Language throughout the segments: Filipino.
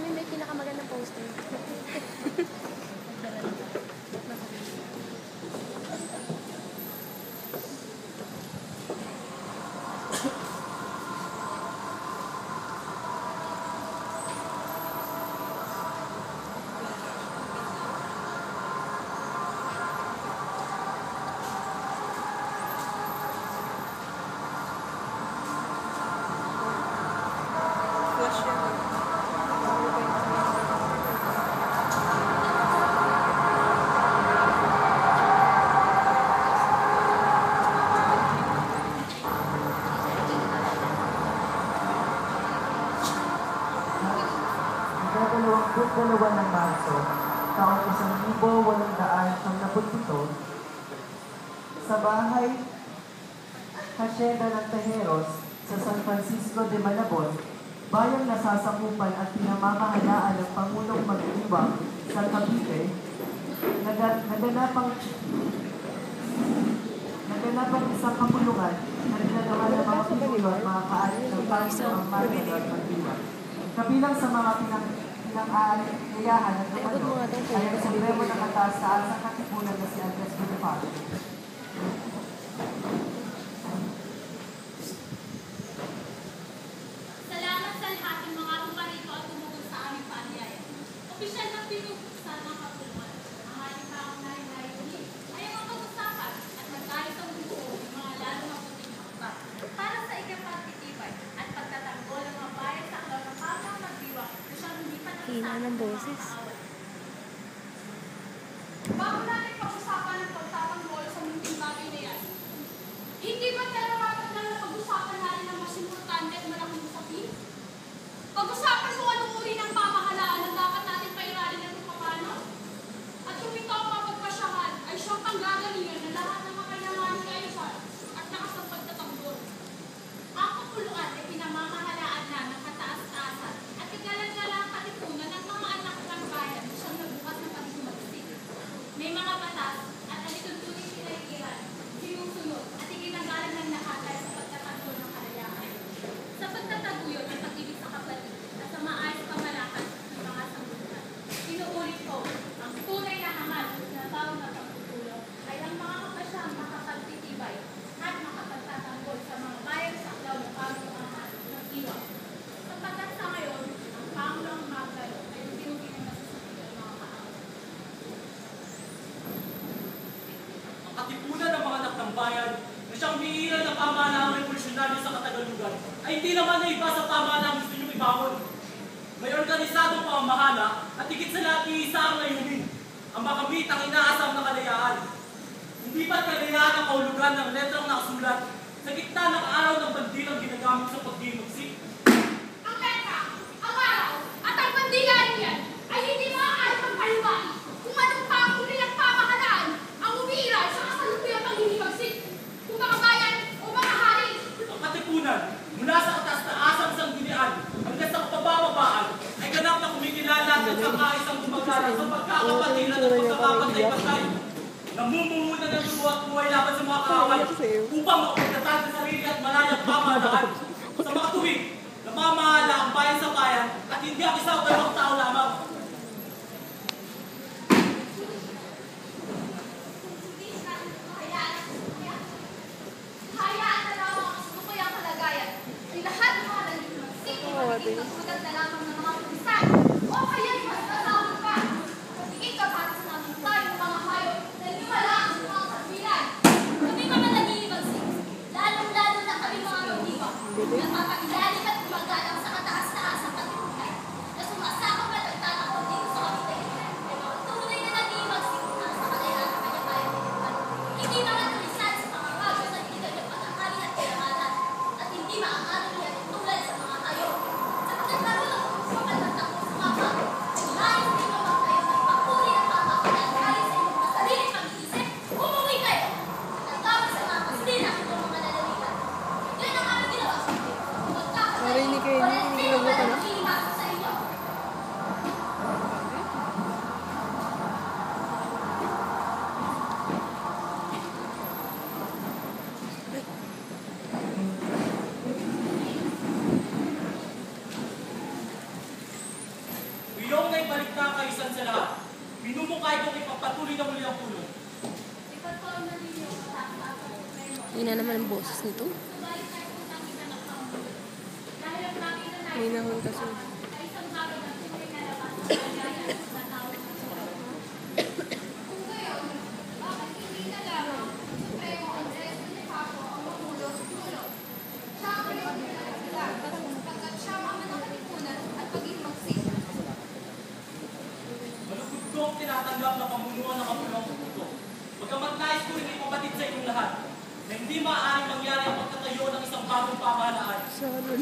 namin may pinakamagandang poster. Dalawa ng Marso, taong 1877, sa bahay Hacienda ng Tejeros sa San Francisco de Malabon, bayang nasasakupan at pinamamahalaan ng Pangulong Magdiwang sa Cavite, naganapang isang kapulungan na dinadala ng mga Pinoy at mga kaalit ng Pangulong Magdiwang. Kabilang sa mga pinang-aaliyahan at naman ay ang Supremo ng Kataas-taasang Katipunan na si Andres Bonifacio. Salamat sa lahat ng mga tumarito at tumugol sa aming paanyaya. Opisyal ng pinupuksan ng kapulungan. Ang ating pangunahin na rin ay ang pag-usapan at magkayos ang buo ng mga lalo mabuting hakbang para sa ikapagtitibay at pagtatanggol ng mga bayan sa akal ng Pangulong Magdiwang na siyang hindi pa Hina ng boses. Bago natin pag-usapan ang pagtatanggol sa munting bagay na yan, hindi ba nararapat lang na pag-usapan natin ang mas importante at malaking usapin? Pag-usapan kung anong uri ng pamahalaan na dapat natin pairalin at paano? At kung ito ang mapagpasyahan ay siyang panggagalingan ng lahat ng makayamaning kaayusan at lakas ng pagtatanggol. Ang kapuluan ay pinamamahalaan na ng kataas-taasan at kagalang-galang katipunan ng mga anak ng bayan na siyang nabukas ng pagsumagsik. May mga batas at alituntunin pinaikiran, sinusunod at iginagalang ng nakatay sa pagtatanggol ng kalayaan. Sa pagtataguyod ng pag-ibig sa kapatid at sa maayos pamalakas ng mga sambutan. Inuulit ko, ang tunay na hangal na tao na pagtutulong ay ang mga kapasyang makapagtitibay at makapagtatanggol sa mga bayan sa aklaw ng Pangulong Magdiwang. Sapagkat sa ngayon, ang Pangulong Magdiwang ay tinugin ng nasusunod ng mga kaaway. Ang katipunan ng mga anak ng bayan na siyang humihiran ng pamahalang revolusyon sa Katagalugan ay hindi naman na iba sa pamahalang gusto niyong ibawon. May organisadong pamamahala at higit sa lahat iisa ang layunin, ang makamit ang inaasam na kalayaan. Hindi ba't kalayaan ang kahulugan ng letrang nakasulat sa gitna ng araw ng bandilang ginagamit sa pagdimagsik? Ang letra, ang araw, at ang bandilan niyan ay hindi maaaring magpaliwanag kung anong pangulo ng pamahalaan ang umiiral sa kasalukuyang pagdimagsik, kung mga bayan o mga hari. Ang katipunan, mula sa kataas-taasang sanggunian hanggang sa kapababaan, ay ganap na kumikilala at kakaisang gumagana sa pagkakapatiran at pagkakapatay-patay. Namumuhunan ng luwa at buhay laban sa mga kaaway upang makapagtatag sa sarili at malayang pamahalaan. Sa mga tuwing, namamahala ang bayan sa bayan at hindi ang isa o dalawang tao lamang. Hayaan na lang ang kasalukuyang kalagayan ay lahat ng mga nagdimagsik ay magiging magsulat na lamang ng mga pulisan o kaya'y mas nasabi pa. Pagiging kapatas namin tayo ng mga hayop na hiniwalaan sa mga kabilan. Kami mga nagdimagsik, lalong-lalo na kami mga Magdiwang, napapailalim at gumagalang sa kataas-taasang katipunan na sumasakop at nagtatakot dito sa Cavite ay mga tunay na nagdimagsik para sa kalayaan ng kanyang bayan. Hindi mga tulisan sa mga bago sa hindi kanyang pagkakali at kayamanan at hindi maaaring yan tulad sa mga hayop. Sapagkat marunong kong ipagpatuloy na muli ang pulong. Ipagpatuloy na ninyo ang mataas sa Supremo. Hindi na naman ang boses nito. Subalit ay kung nakita ng Pangulo. Dahil ang nakita na May nahon kasi. ay isang bagay na siyempre nalabas sa kanyaya sa tao ng Supremo. Kung gayon, bakit hindi na lamang ang Supremo Andres Bonifacio ang mamulo sa tulong? Siya ang ngayon pinagsilag sapagkat siya ang manakalipunan at maging magsisi. Malugod ko ang tinatanggap na pamunuan ng kapulong ito. Bagamat nais ko rin ipabatid sa inyong lahat na hindi maaaring mangyari ang pagtatayo ng isang bagong pamahalaan.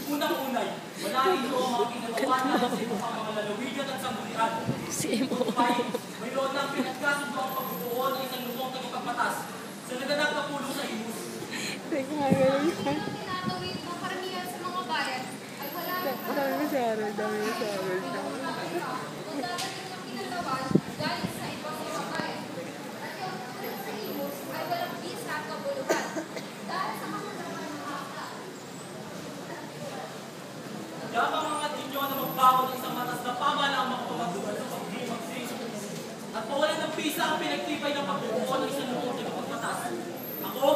Unang-unay, wala rito ang mga ginagawa natin sa ibang mga lalawigan at sanggunian. Si Emo. Upay, mayroon ng pinagkasundo ang pagbubuo ng isang lubong tagapagbatas sa naganap na pulong sa Imus. Teka, gano'n Ang tinatawid ng karamihan sa mga bayan ay wala nang Dami na si Harold, dami na si Harold. kung dadating ng pinatawad galing sa ibang mga bayan. At yung tulong sa Imus ay walang bisa at kabuluhan. Dahil sa kakulangan ng haka. Yamang mga ninyo na magbago ng isang matas na pamahalaang makapagdugan sa pag-imagsing at pawalan ng pisa ang pinagtibay ng pagbubuo ng isang lubong tagapagbatas. Ako,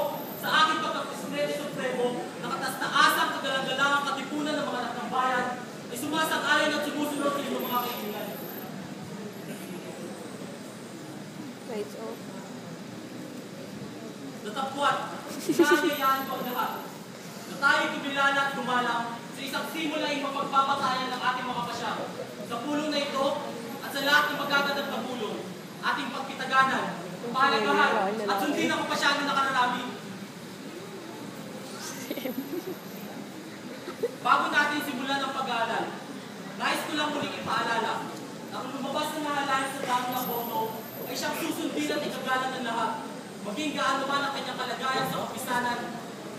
sa aking pagkapresidente Supremo, nakatas na asang kagalang-galangang katipunan ng mga anak ng bayan ay sumasang-ayon at sumusunod sa inyong mga kaibigan. Lights off. Natapwat, sinanayaan ko ang lahat na tayo kumilala at gumalang sa isang simulaing mapagpapatayan ng ating mga pasya. Sa pulong na ito at sa lahat ng magaganap na pulong, ating pagkitaganan, pahalagahan at sundin ang pasyado na kararami. Bago natin simulan ang pag-aaral, nais ko lang muling ipaalala na kung lumabas na nahalala sa dami ng boto ay siyang susundin at ikagalan ng lahat, maging gaano man ang kanyang kalagayan sa opisanan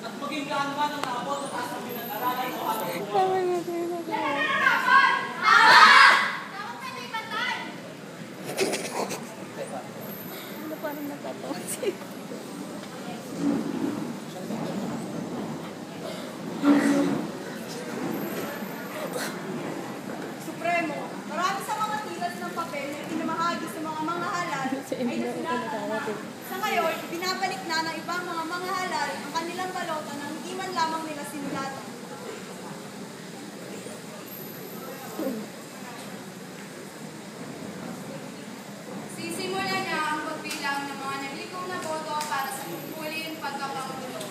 at maging gaano man ang naabot at taas ng pinag-aralan o halabuhan. Tama na, tama na. Dapat! Dapat! Dapat kayo may batay! Ano parang natatawa si Supremo, marami sa mga tilas ng papel na pinamahagi sa mga manghahalal Si ay Emo na nasinatan na. Sa ngayon, binabalik na ng ibang mga manghahalal ang kanilang balota na hindi man lamang nila sinulatan. Sisimulan na ang pagbilang ng mga nalikom na boto para sa muling pagkapangulo.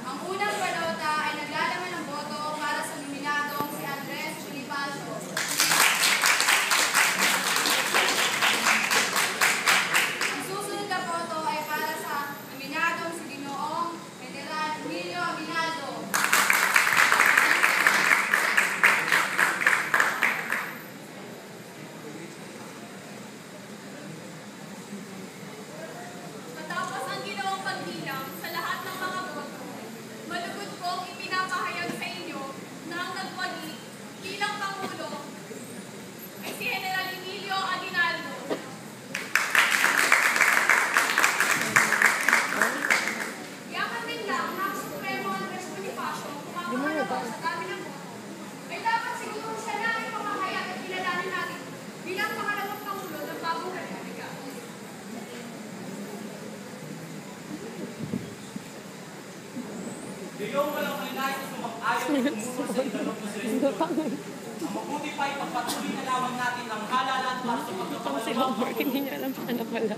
Ang unang balota ay naglalaman ng boto para sa nominadong si Andres Bonifacio. Ang susunod na boto ay para sa nominadong si Ginoong General Emilio Aguinaldo. Matapos ang ginawang pagbilang sa lahat ng mga boto, malugod kong ipinapahayag sa inyo na ang nagwagi bilang Pangulo ay si General Emilio Aguinaldo. Yaman din lang na ang Supremo Andres Bonifacio pumapangalawa sa dami ng boto, ay dapat siguro siya na ay pamahayag at kilalanin natin bilang pangalawang Pangulo ng bagong Republika. Gayong walang kalinais na sumang-ayon at tumungo sa ikalong na resolusyon. Ang mabuti pa ay pagpatuloy na lamang natin ang halalan para sa si pagkapangalawang Homework, hindi niya alam paano pala.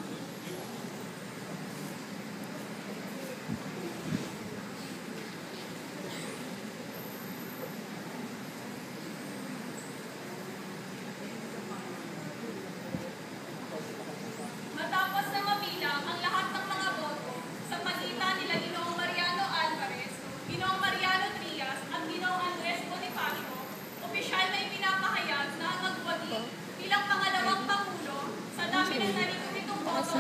Matapos na mabilang ang lahat ng mga boto sa pagitan nila Ginoong Mariano Alvarez, Ginoong Mariano Trias at Ginoong Andres Bonifacio, opisyal na ipinapahayag na ang nagwagi bilang pangalawang Pangulo sa dami ng narito nitong boto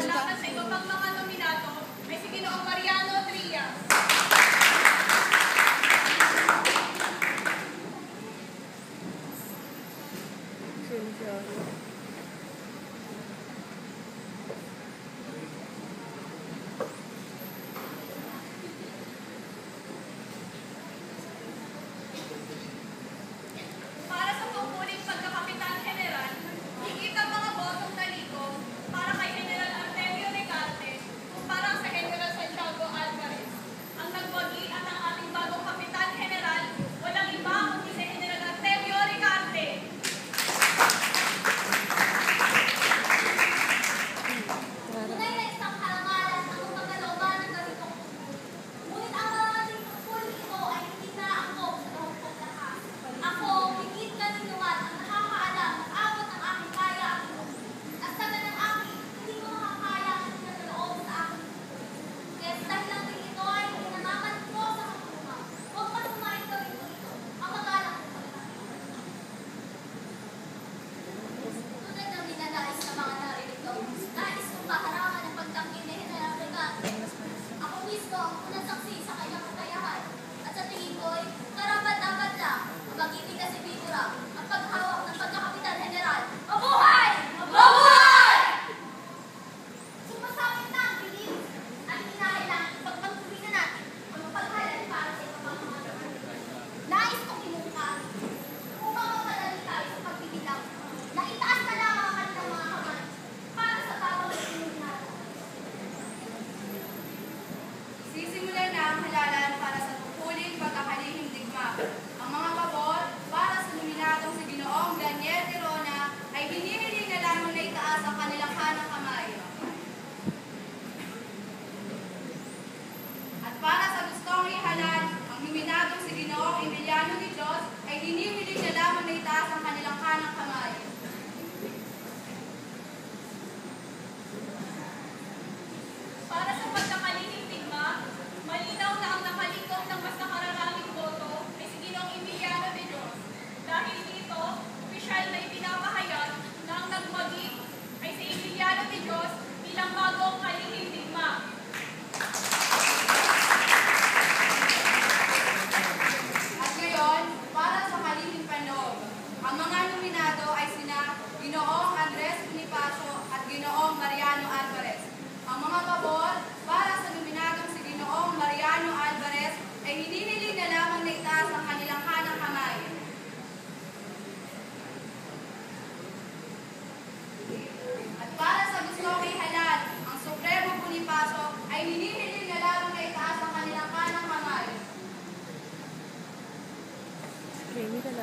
Malinaw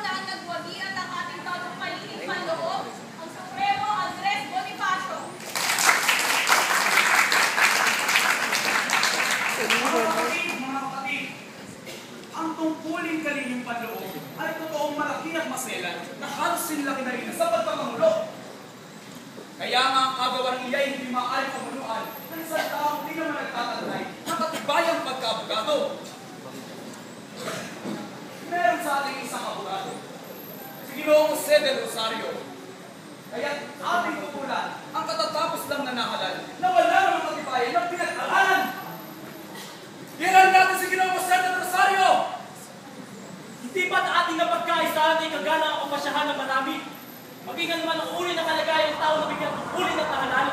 na ang nagwagi at ang ating tagapalitin panloob, ang Supremo Andres Bonifacio. Mga kapatid, ang tungkulin kaninyong panloob ay totoong malaki at maselan na halos sinlaki na rin sa pagkapangulo. Kaya nga ang kagawang iyay hindi maaaring pamuluan ng isang taong hindi naman nagtatanay ng katibayang pagkaabogado. Meron sa ating isang abogado, si Ginoong Jose del Rosario. Kaya ating tutulan ang katatapos lang na nahalal na wala namang katibayan ng pinag-aralan. Hiran natin si Ginoong Jose del Rosario! Hindi ba't ating napagkaisahan ay kagana ang kapasyahan ng marami? Maging naman ang uri ng kalagayan ng tao na bigyan ng uri ng tahanan.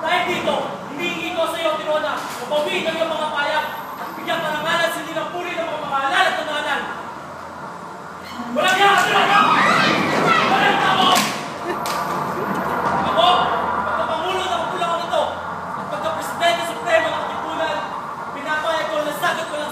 Dahil dito, hinihingi ko sa iyo, Tirona, na bawiin ang iyong mga payag at bigyan parangalan sindi ng puri ng mga pangalan at tahanan. Walang yan, Tirona! Walang tao! Ako, pagkapangulo ng kulangan ito, at pagka-presidente supremo ng Katipunan, pinapayag ko na sagot ko ng